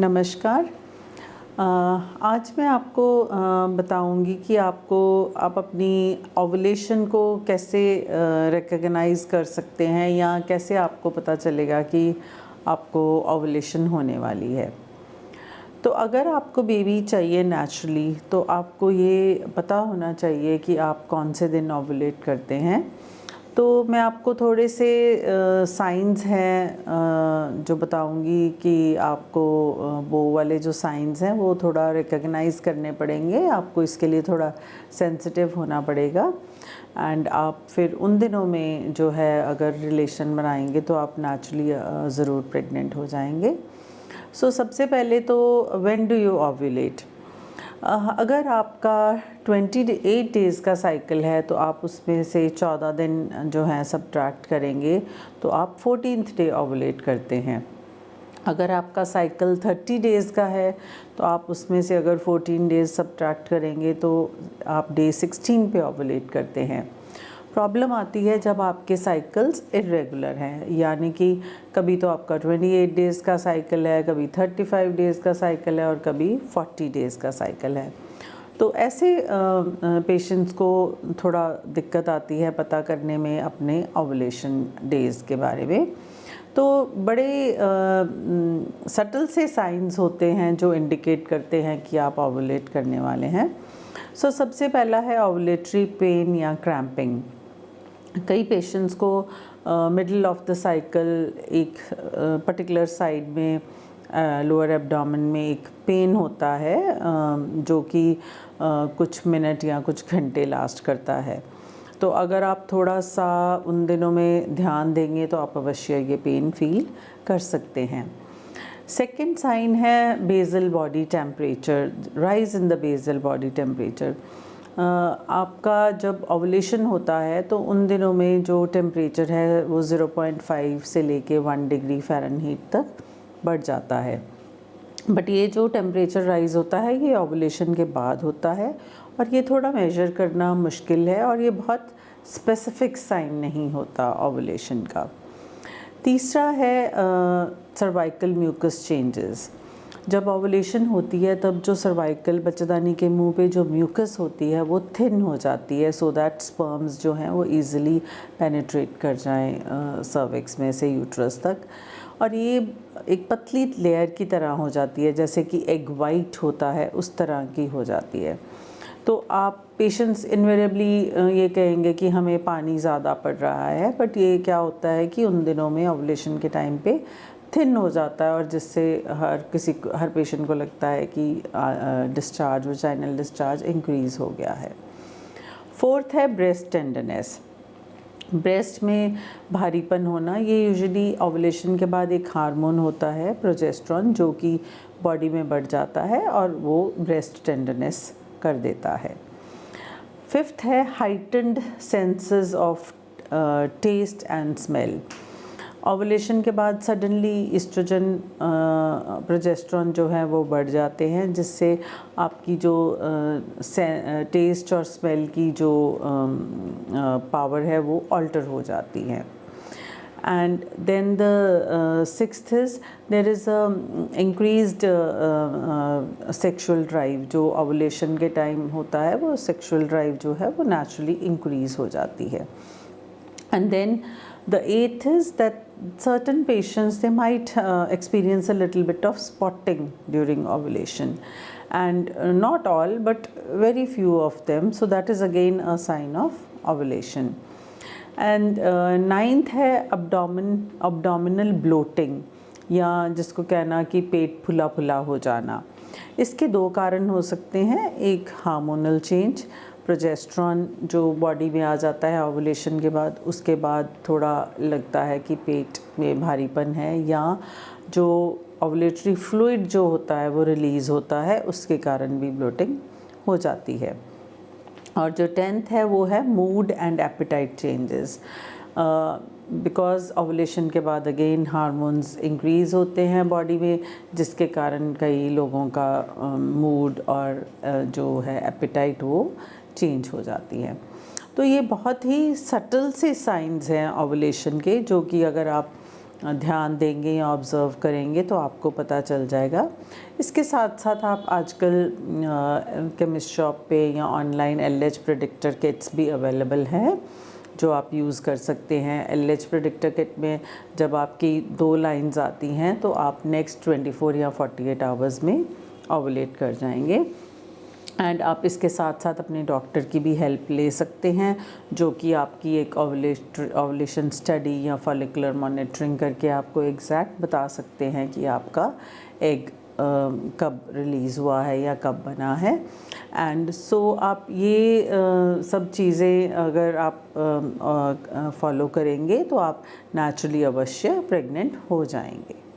नमस्कार। आज मैं आपको बताऊंगी कि आप अपनी ओवुलेशन को कैसे रिकॉग्नाइज़ कर सकते हैं या कैसे आपको पता चलेगा कि आपको ओवुलेशन होने वाली है। तो अगर आपको बेबी चाहिए नेचुरली तो आपको ये पता होना चाहिए कि आप कौन से दिन ओवुलेट करते हैं। तो मैं आपको थोड़े से साइंस हैं जो बताऊंगी कि आपको वो वाले जो साइंस हैं वो थोड़ा रिकॉग्नाइज़ करने पड़ेंगे। आपको इसके लिए थोड़ा सेंसिटिव होना पड़ेगा एंड आप फिर उन दिनों में जो है अगर रिलेशन बनाएंगे तो आप नेचुरली ज़रूर प्रेग्नेंट हो जाएंगे। सो सबसे पहले तो व्हेन डू यू ओव्यूलेट। अगर आपका 28 डेज़ का साइकिल है तो आप उसमें से 14 दिन जो हैं सब्ट्रैक्ट करेंगे तो आप 14th डे ओवुलेट करते हैं। अगर आपका साइकिल 30 डेज़ का है तो आप उसमें से अगर 14 डेज़ सब्ट्रैक्ट करेंगे तो आप डे 16 पे ओवुलेट करते हैं। प्रॉब्लम आती है जब आपके साइकिल्स इर्रेगुलर हैं, यानी कि कभी तो आपका 28 डेज़ का साइकिल है, कभी 35 डेज़ का साइकिल है और कभी 40 डेज़ का साइकिल है। तो ऐसे पेशेंट्स को थोड़ा दिक्कत आती है पता करने में अपने ओवुलेशन डेज़ के बारे में। तो बड़े सटल से साइंस होते हैं जो इंडिकेट करते हैं कि आप ओवुलेट करने वाले हैं। सो सबसे पहला है ओवुलेटरी पेन या क्रैम्पिंग। कई पेशेंट्स को मिडल ऑफ द साइकिल एक पर्टिकुलर साइड में लोअर एब्डोमेन में एक पेन होता है जो कि कुछ मिनट या कुछ घंटे लास्ट करता है। तो अगर आप थोड़ा सा उन दिनों में ध्यान देंगे तो आप अवश्य ये पेन फील कर सकते हैं। सेकेंड साइन है basal body temperature, rise in the basal body temperature. आपका जब ओवुलेशन होता है तो उन दिनों में जो टेम्परेचर है वो 0.5 से लेके 1 डिग्री फ़ारेनहीट तक बढ़ जाता है। बट ये जो टेम्परेचर राइज़ होता है ये ओवुलेशन के बाद होता है और ये थोड़ा मेजर करना मुश्किल है और ये बहुत स्पेसिफिक साइन नहीं होता ओवुलेशन का। तीसरा है सर्वाइकल म्यूकस चेंजेस। जब ओवुलेशन होती है तब जो सर्वाइकल बच्चेदानी के मुंह पे जो म्यूकस होती है वो थिन हो जाती है सो दैट स्पर्म्स जो हैं वो इजीली पेनिट्रेट कर जाएं सर्विक्स में से यूट्रस तक, और ये एक पतली लेयर की तरह हो जाती है, जैसे कि एग वाइट होता है उस तरह की हो जाती है। तो आप पेशेंट्स इन्वेरिएबली ये कहेंगे कि हमें पानी ज़्यादा पड़ रहा है, बट ये क्या होता है कि उन दिनों में ओवुलेशन के टाइम पे थिन हो जाता है और जिससे हर पेशेंट को लगता है कि डिस्चार्ज वजाइनल डिस्चार्ज इंक्रीज़ हो गया है। फोर्थ है ब्रेस्ट टेंडरनेस। ब्रेस्ट में भारीपन होना, ये यूजुअली ओवुलेशन के बाद एक हार्मोन होता है प्रोजेस्टेरोन जो कि बॉडी में बढ़ जाता है और वो ब्रेस्ट टेंडरनेस कर देता है। फिफ्थ है heightened senses of taste and smell. Ovulation के बाद सडनली ईस्ट्रोजन प्रोजेस्टेरोन जो है वो बढ़ जाते हैं जिससे आपकी जो टेस्ट और स्मेल की जो पावर है वो अल्टर हो जाती है। And then the sixth is there is increased sexual drive. जो ओवुलेशन के टाइम होता है वो सेक्सुअल ड्राइव जो है वो नेचुरली इंक्रीज़ हो जाती है। And then the eighth is that certain patients they might experience a little bit of spotting during ovulation, and not all but very few of them, so that is again a sign of ovulation. And ninth है abdominal bloating, या जिसको कहना कि पेट फुला फुला हो जाना। इसके दो कारण हो सकते हैं, एक हार्मोनल चेंज, प्रोजेस्टेरोन जो बॉडी में आ जाता है ओवुलेशन के बाद, उसके बाद थोड़ा लगता है कि पेट में भारीपन है, या जो ओवुलेटरी फ्लूइड जो होता है वो रिलीज़ होता है उसके कारण भी ब्लोटिंग हो जाती है। और जो 10th है वो है mood and appetite changes. Because ovulation के बाद अगेन हार्मोन्स इंक्रीज़ होते हैं बॉडी में जिसके कारण कई लोगों का मूड और जो है एपेटाइट वो चेंज हो जाती है। तो ये बहुत ही सटल से साइंस हैं ओवुलेशन के जो कि अगर आप ध्यान देंगे या ऑब्ज़र्व करेंगे तो आपको पता चल जाएगा। इसके साथ साथ आप आजकल केमिस्ट शॉप पे या ऑनलाइन एलएच प्रेडिक्टर किट्स भी अवेलेबल हैं जो आप यूज़ कर सकते हैं। एलएच प्रेडिक्टर किट में जब आपकी 2 लाइंस आती हैं तो आप नेक्स्ट 24 या 48 आवर्स में ओवुलेट कर जाएंगे। एंड आप इसके साथ साथ अपने डॉक्टर की भी हेल्प ले सकते हैं जो कि आपकी एक ओवुलेशन स्टडी या फॉलिकुलर मॉनिटरिंग करके आपको एग्जैक्ट बता सकते हैं कि आपका एग कब रिलीज़ हुआ है या कब बना है। एंड सो आप ये सब चीज़ें अगर आप फॉलो करेंगे तो आप नेचुरली अवश्य प्रेग्नेंट हो जाएंगे।